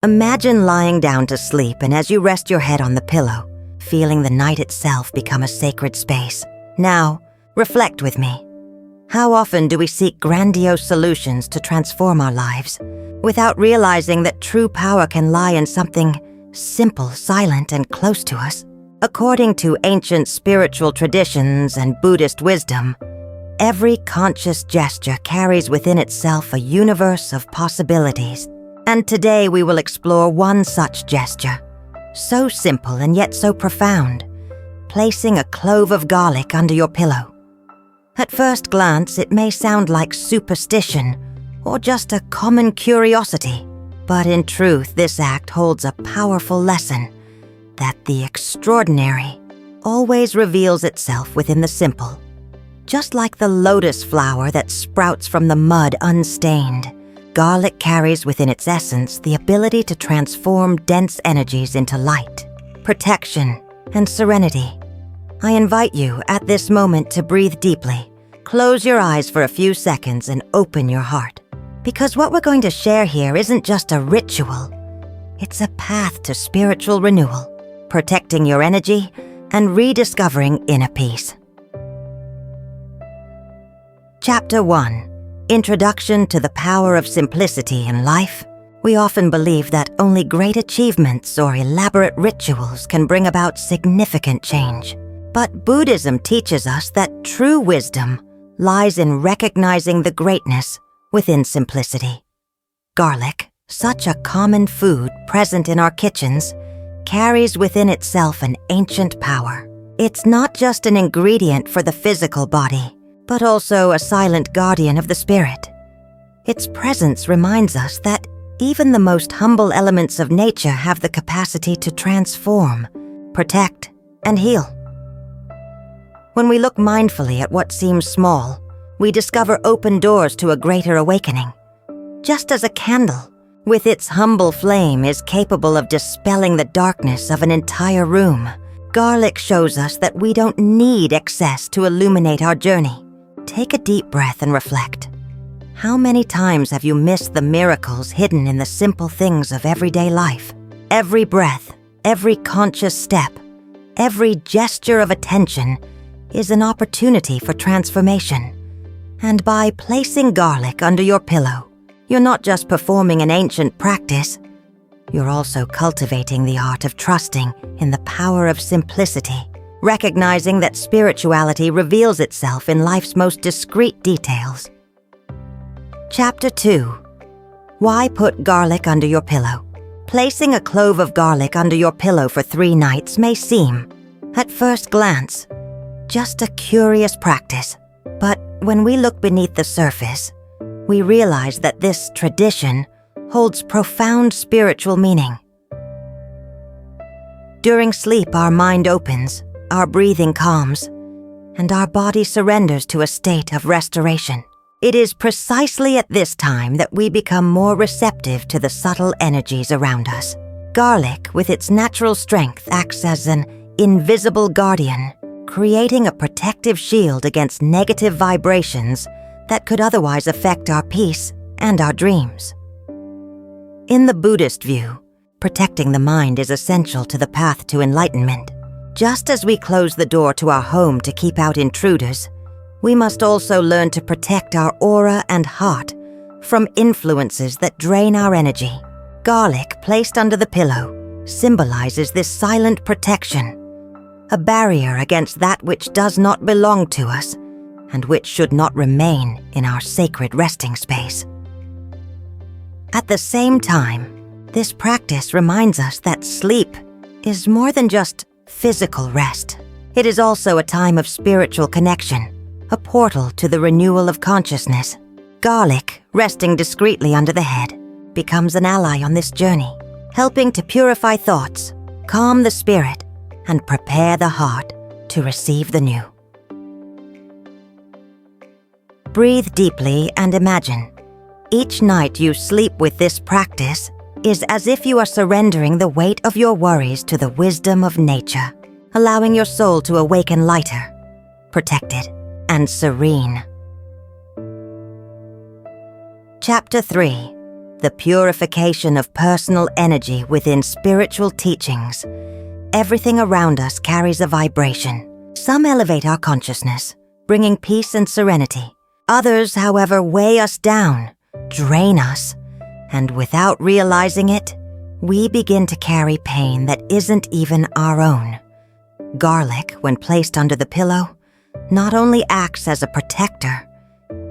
Imagine lying down to sleep, and as you rest your head on the pillow, feeling the night itself become a sacred space. Now, reflect with me. How often do we seek grandiose solutions to transform our lives, without realizing that true power can lie in something simple, silent, and close to us? According to ancient spiritual traditions and Buddhist wisdom, every conscious gesture carries within itself a universe of possibilities. And today we will explore one such gesture, so simple and yet so profound, placing a clove of garlic under your pillow. At first glance, it may sound like superstition or just a common curiosity, but in truth, this act holds a powerful lesson that the extraordinary always reveals itself within the simple. Just like the lotus flower that sprouts from the mud unstained, garlic carries within its essence the ability to transform dense energies into light, protection, and serenity. I invite you at this moment to breathe deeply, close your eyes for a few seconds, and open your heart. Because what we're going to share here isn't just a ritual, it's a path to spiritual renewal, protecting your energy and rediscovering inner peace. Chapter 1. Introduction to the Power of Simplicity in Life. We often believe that only great achievements or elaborate rituals can bring about significant change. But Buddhism teaches us that true wisdom lies in recognizing the greatness within simplicity. Garlic, such a common food present in our kitchens, carries within itself an ancient power. It's not just an ingredient for the physical body, but also a silent guardian of the spirit. Its presence reminds us that even the most humble elements of nature have the capacity to transform, protect, and heal. When we look mindfully at what seems small, we discover open doors to a greater awakening. Just as a candle, with its humble flame, is capable of dispelling the darkness of an entire room, garlic shows us that we don't need excess to illuminate our journey. Take a deep breath and reflect. How many times have you missed the miracles hidden in the simple things of everyday life? Every breath, every conscious step, every gesture of attention is an opportunity for transformation. And by placing garlic under your pillow, you're not just performing an ancient practice, you're also cultivating the art of trusting in the power of simplicity, recognizing that spirituality reveals itself in life's most discreet details. Chapter 2. Why put garlic under your pillow? Placing a clove of garlic under your pillow for 3 nights may seem, at first glance, just a curious practice. But when we look beneath the surface, we realize that this tradition holds profound spiritual meaning. During sleep, our mind opens, our breathing calms, and our body surrenders to a state of restoration. It is precisely at this time that we become more receptive to the subtle energies around us. Garlic, with its natural strength, acts as an invisible guardian, creating a protective shield against negative vibrations that could otherwise affect our peace and our dreams. In the Buddhist view, protecting the mind is essential to the path to enlightenment. Just as we close the door to our home to keep out intruders, we must also learn to protect our aura and heart from influences that drain our energy. Garlic, placed under the pillow, symbolizes this silent protection, a barrier against that which does not belong to us and which should not remain in our sacred resting space. At the same time, this practice reminds us that sleep is more than just physical rest. It is also a time of spiritual connection, a portal to the renewal of consciousness. Garlic, resting discreetly under the head, becomes an ally on this journey, helping to purify thoughts, calm the spirit, and prepare the heart to receive the new. Breathe deeply and imagine. Each night you sleep with this practice is as if you are surrendering the weight of your worries to the wisdom of nature, allowing your soul to awaken lighter, protected, and serene. Chapter 3. the purification of personal energy within spiritual teachings. Everything around us carries a vibration. Some elevate our consciousness, bringing peace and serenity. Others, however, weigh us down, drain us, and without realizing it, we begin to carry pain that isn't even our own. Garlic, when placed under the pillow, not only acts as a protector,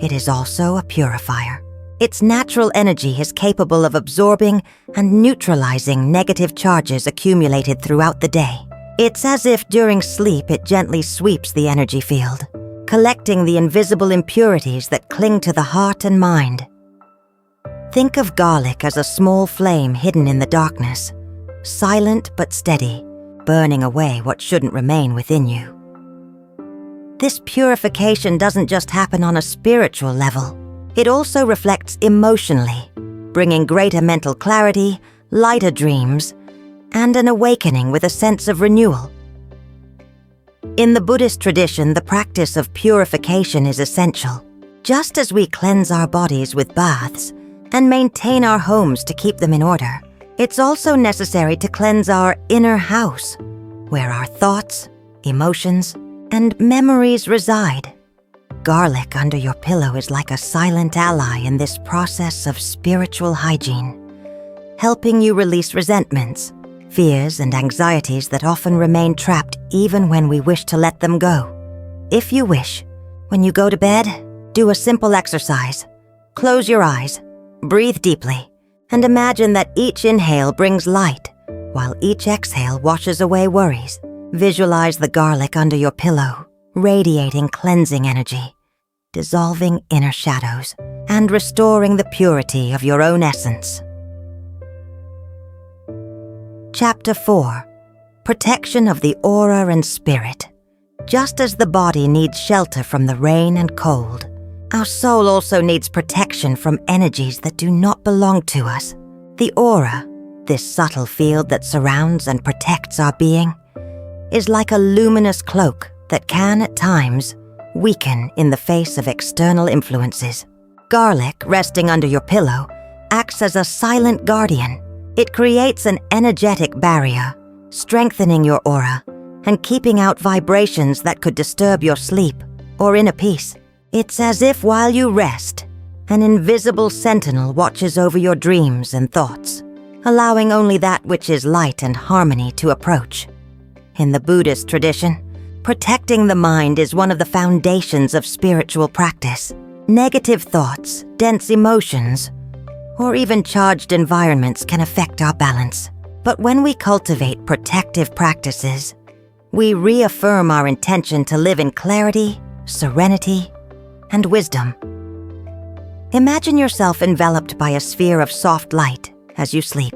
it is also a purifier. Its natural energy is capable of absorbing and neutralizing negative charges accumulated throughout the day. It's as if during sleep it gently sweeps the energy field, collecting the invisible impurities that cling to the heart and mind. Think of garlic as a small flame hidden in the darkness, silent but steady, burning away what shouldn't remain within you. This purification doesn't just happen on a spiritual level. It also reflects emotionally, bringing greater mental clarity, lighter dreams, and an awakening with a sense of renewal. In the Buddhist tradition, the practice of purification is essential. Just as we cleanse our bodies with baths and maintain our homes to keep them in order, it's also necessary to cleanse our inner house, where our thoughts, emotions, and memories reside. Garlic under your pillow is like a silent ally in this process of spiritual hygiene, helping you release resentments, fears, and anxieties that often remain trapped even when we wish to let them go. If you wish, when you go to bed, do a simple exercise. Close your eyes, breathe deeply, and imagine that each inhale brings light, while each exhale washes away worries. Visualize the garlic under your pillow, radiating cleansing energy, dissolving inner shadows, and restoring the purity of your own essence. Chapter 4. Protection of the Aura and Spirit. Just as the body needs shelter from the rain and cold, our soul also needs protection from energies that do not belong to us. The aura, this subtle field that surrounds and protects our being, is like a luminous cloak that can, at times, weaken in the face of external influences. Garlic, resting under your pillow, acts as a silent guardian. It creates an energetic barrier, strengthening your aura and keeping out vibrations that could disturb your sleep or inner peace. It's as if while you rest, an invisible sentinel watches over your dreams and thoughts, allowing only that which is light and harmony to approach. In the Buddhist tradition, protecting the mind is one of the foundations of spiritual practice. Negative thoughts, dense emotions, or even charged environments can affect our balance. But when we cultivate protective practices, we reaffirm our intention to live in clarity, serenity, and wisdom. Imagine yourself enveloped by a sphere of soft light as you sleep.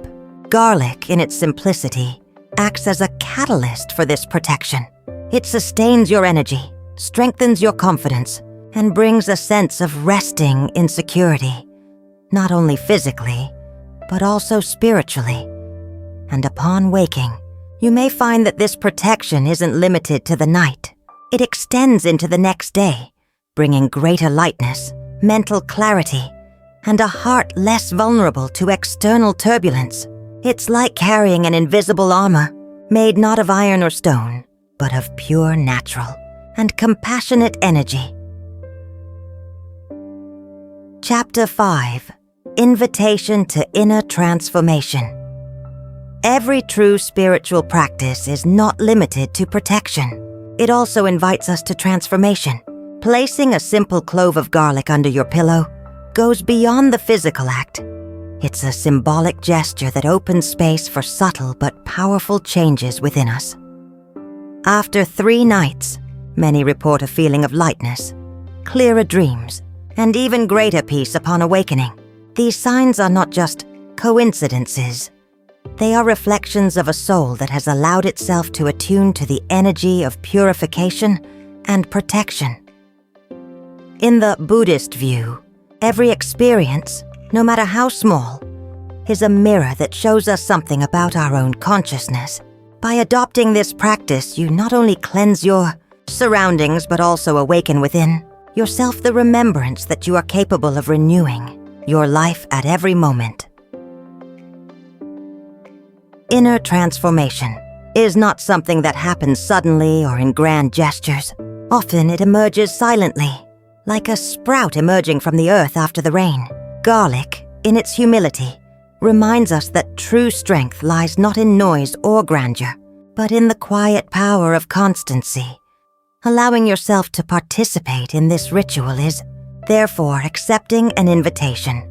Garlic, in its simplicity, acts as a catalyst for this protection. It sustains your energy, strengthens your confidence, and brings a sense of resting in security, not only physically, but also spiritually. And upon waking, you may find that this protection isn't limited to the night. It extends into the next day, bringing greater lightness, mental clarity, and a heart less vulnerable to external turbulence. It's like carrying an invisible armor, made not of iron or stone, but of pure natural and compassionate energy. Chapter 5. Invitation to Inner Transformation. Every true spiritual practice is not limited to protection. It also invites us to transformation. Placing a simple clove of garlic under your pillow goes beyond the physical act. It's a symbolic gesture that opens space for subtle but powerful changes within us. After 3 nights, many report a feeling of lightness, clearer dreams, and even greater peace upon awakening. These signs are not just coincidences. They are reflections of a soul that has allowed itself to attune to the energy of purification and protection. In the Buddhist view, every experience, no matter how small, is a mirror that shows us something about our own consciousness. By adopting this practice, you not only cleanse your surroundings, but also awaken within yourself the remembrance that you are capable of renewing your life at every moment. inner transformation is not something that happens suddenly or in grand gestures. Often it emerges silently, like a sprout emerging from the earth after the rain. Garlic, in its humility, reminds us that true strength lies not in noise or grandeur, but in the quiet power of constancy. Allowing yourself to participate in this ritual is, therefore, accepting an invitation.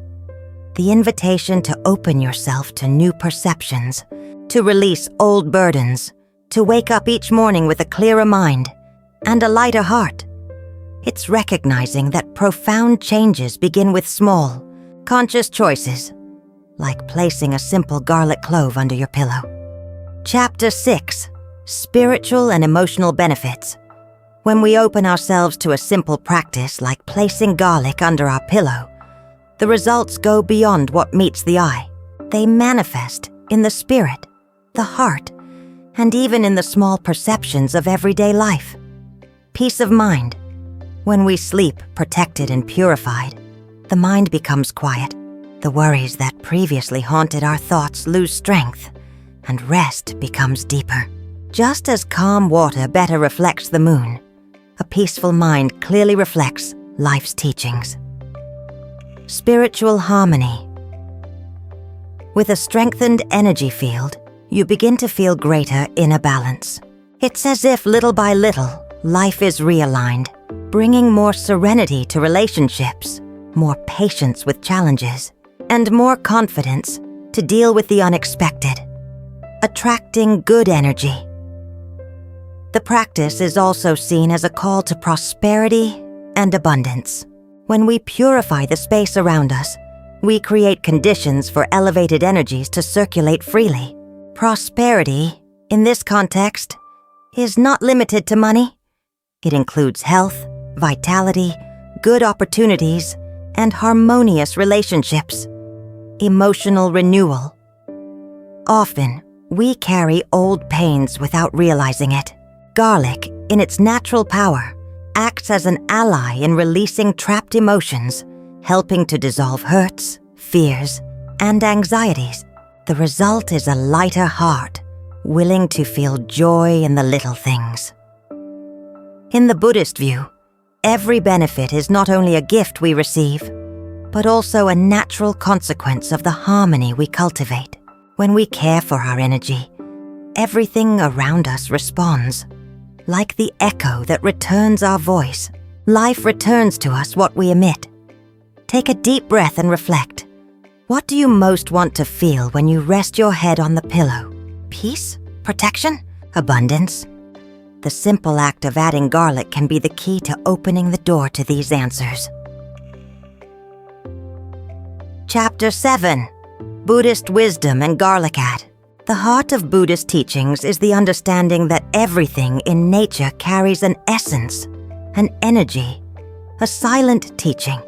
The invitation to open yourself to new perceptions, to release old burdens, to wake up each morning with a clearer mind and a lighter heart. It's recognizing that profound changes begin with small, conscious choices, like placing a simple garlic clove under your pillow. Chapter 6: Spiritual and Emotional Benefits. When we open ourselves to a simple practice like placing garlic under our pillow, the results go beyond what meets the eye. They manifest in the spirit, the heart, and even in the small perceptions of everyday life. Peace of mind. When we sleep protected and purified, the mind becomes quiet. The worries that previously haunted our thoughts lose strength, and rest becomes deeper. Just as calm water better reflects the moon, a peaceful mind clearly reflects life's teachings. Spiritual harmony. With a strengthened energy field, you begin to feel greater inner balance. It's as if little by little, life is realigned, bringing more serenity to relationships, more patience with challenges, and more confidence to deal with the unexpected, attracting good energy. The practice is also seen as a call to prosperity and abundance. When we purify the space around us, we create conditions for elevated energies to circulate freely. Prosperity, in this context, is not limited to money. It includes health, vitality, good opportunities, and harmonious relationships. Emotional renewal. Often, we carry old pains without realizing it. Garlic, in its natural power, acts as an ally in releasing trapped emotions, helping to dissolve hurts, fears, and anxieties. The result is a lighter heart, willing to feel joy in the little things. In the Buddhist view, every benefit is not only a gift we receive, but also a natural consequence of the harmony we cultivate. When we care for our energy, everything around us responds. Like the echo that returns our voice, life returns to us what we emit. Take a deep breath and reflect. What do you most want to feel when you rest your head on the pillow? Peace? Protection? Abundance? The simple act of adding garlic can be the key to opening the door to these answers. Chapter 7: Buddhist Wisdom and Garlic Add. The heart of Buddhist teachings is the understanding that everything in nature carries an essence, an energy, a silent teaching.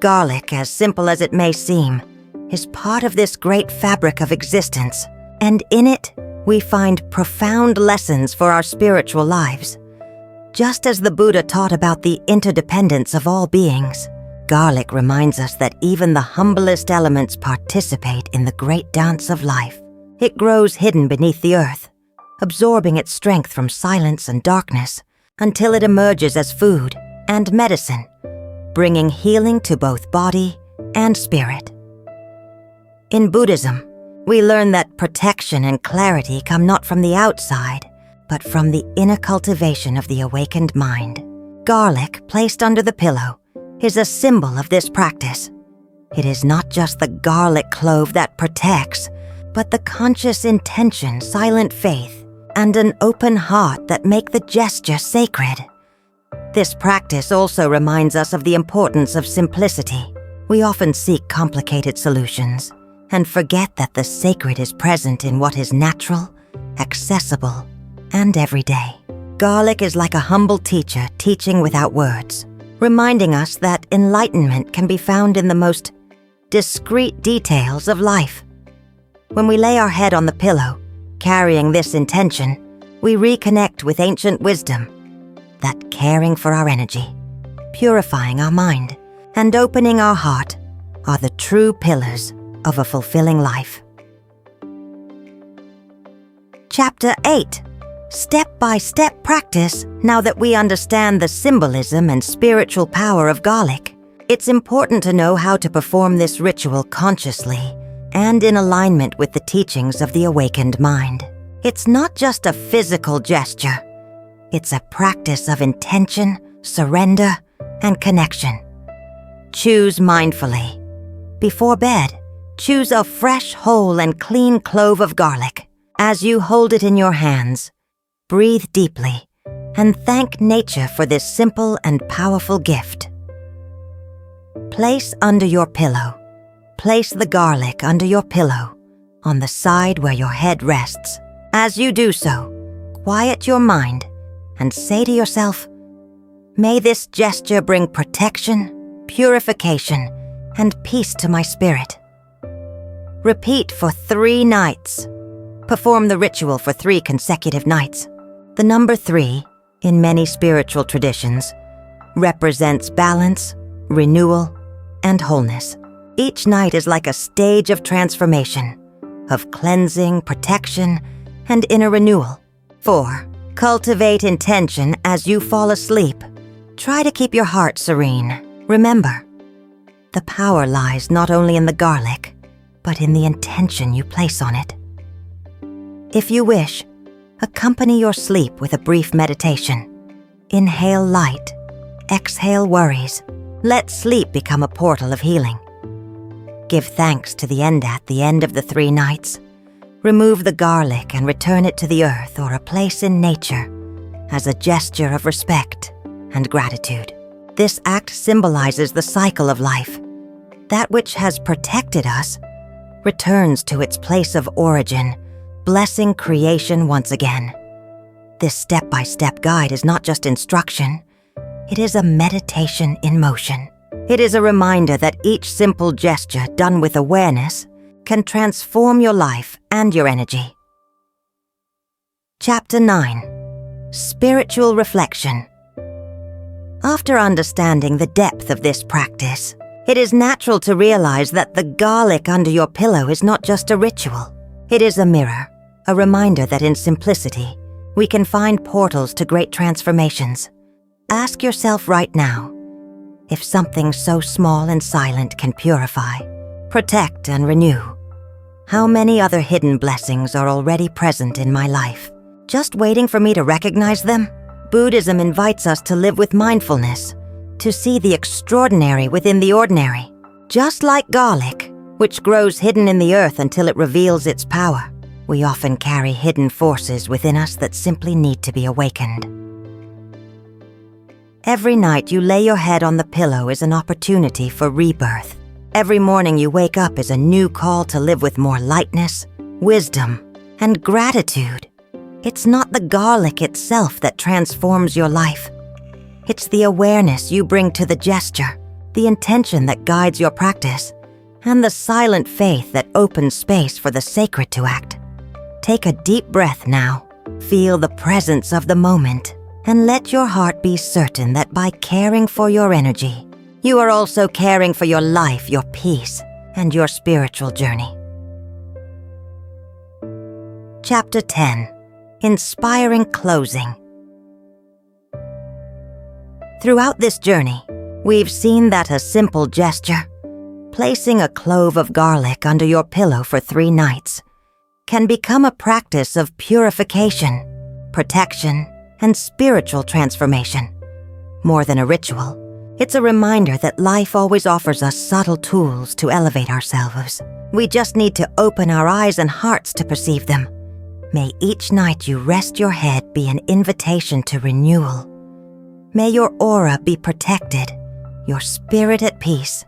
Garlic, as simple as it may seem, is part of this great fabric of existence, and in it, we find profound lessons for our spiritual lives. Just as the Buddha taught about the interdependence of all beings, garlic reminds us that even the humblest elements participate in the great dance of life. It grows hidden beneath the earth, absorbing its strength from silence and darkness until it emerges as food and medicine, bringing healing to both body and spirit. In Buddhism, we learn that protection and clarity come not from the outside, but from the inner cultivation of the awakened mind. Garlic, placed under the pillow, is a symbol of this practice. It is not just the garlic clove that protects, but the conscious intention, silent faith, and an open heart that make the gesture sacred. This practice also reminds us of the importance of simplicity. We often seek complicated solutions and forget that the sacred is present in what is natural, accessible, and everyday. Garlic is like a humble teacher teaching without words, reminding us that enlightenment can be found in the most discreet details of life. When we lay our head on the pillow, carrying this intention, we reconnect with ancient wisdom, that caring for our energy, purifying our mind, and opening our heart are the true pillars of a fulfilling life. Chapter 8. Step-by-step practice. Now that we understand the symbolism and spiritual power of garlic, it's important to know how to perform this ritual consciously and in alignment with the teachings of the awakened mind. It's not just a physical gesture. It's a practice of intention, surrender, and connection. Choose mindfully. Before bed, choose a fresh, whole, and clean clove of garlic. As you hold it in your hands, breathe deeply and thank nature for this simple and powerful gift. Place under your pillow. Place the garlic under your pillow, on the side where your head rests. As you do so, quiet your mind and say to yourself, "May this gesture bring protection, purification, and peace to my spirit." Repeat for 3 nights. Perform the ritual for 3 consecutive nights. The number 3, in many spiritual traditions, represents balance, renewal, and wholeness. Each night is like a stage of transformation, of cleansing, protection, and inner renewal. 4. Cultivate intention as you fall asleep. Try to keep your heart serene. Remember, the power lies not only in the garlic, but in the intention you place on it. If you wish, accompany your sleep with a brief meditation. Inhale light, exhale worries. Let sleep become a portal of healing. Give thanks to the end at the end of the 3 nights. Remove the garlic and return it to the earth or a place in nature as a gesture of respect and gratitude. This act symbolizes the cycle of life. That which has protected us returns to its place of origin, blessing creation once again. This step-by-step guide is not just instruction, it is a meditation in motion. It is a reminder that each simple gesture done with awareness can transform your life and your energy. Chapter 9. Spiritual Reflection. After understanding the depth of this practice, it is natural to realize that the garlic under your pillow is not just a ritual. It is a mirror, a reminder that in simplicity, we can find portals to great transformations. Ask yourself right now, if something so small and silent can purify, protect, and renew, how many other hidden blessings are already present in my life, just waiting for me to recognize them? Buddhism invites us to live with mindfulness, to see the extraordinary within the ordinary. Just like garlic, which grows hidden in the earth until it reveals its power, we often carry hidden forces within us that simply need to be awakened. Every night you lay your head on the pillow is an opportunity for rebirth. Every morning you wake up is a new call to live with more lightness, wisdom, and gratitude. It's not the garlic itself that transforms your life. It's the awareness you bring to the gesture, the intention that guides your practice, and the silent faith that opens space for the sacred to act. Take a deep breath now. Feel the presence of the moment, and let your heart be certain that by caring for your energy, you are also caring for your life, your peace, and your spiritual journey. Chapter 10. Inspiring Closing. Throughout this journey, we've seen that a simple gesture, placing a clove of garlic under your pillow for 3 nights, can become a practice of purification, protection, and spiritual transformation. More than a ritual, it's a reminder that life always offers us subtle tools to elevate ourselves. We just need to open our eyes and hearts to perceive them. May each night you rest your head be an invitation to renewal. May your aura be protected, your spirit at peace,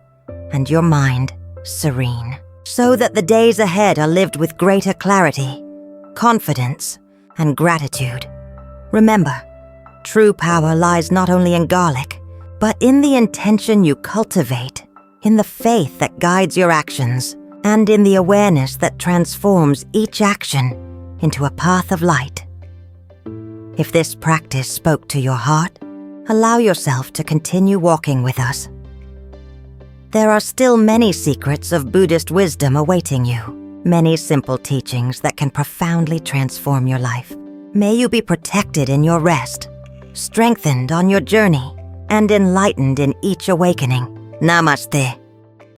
and your mind serene, so that the days ahead are lived with greater clarity, confidence, and gratitude. Remember, true power lies not only in garlic, but in the intention you cultivate, in the faith that guides your actions, and in the awareness that transforms each action into a path of light. If this practice spoke to your heart, allow yourself to continue walking with us. There are still many secrets of Buddhist wisdom awaiting you. many simple teachings that can profoundly transform your life. May you be protected in your rest, strengthened on your journey, and enlightened in each awakening. Namaste.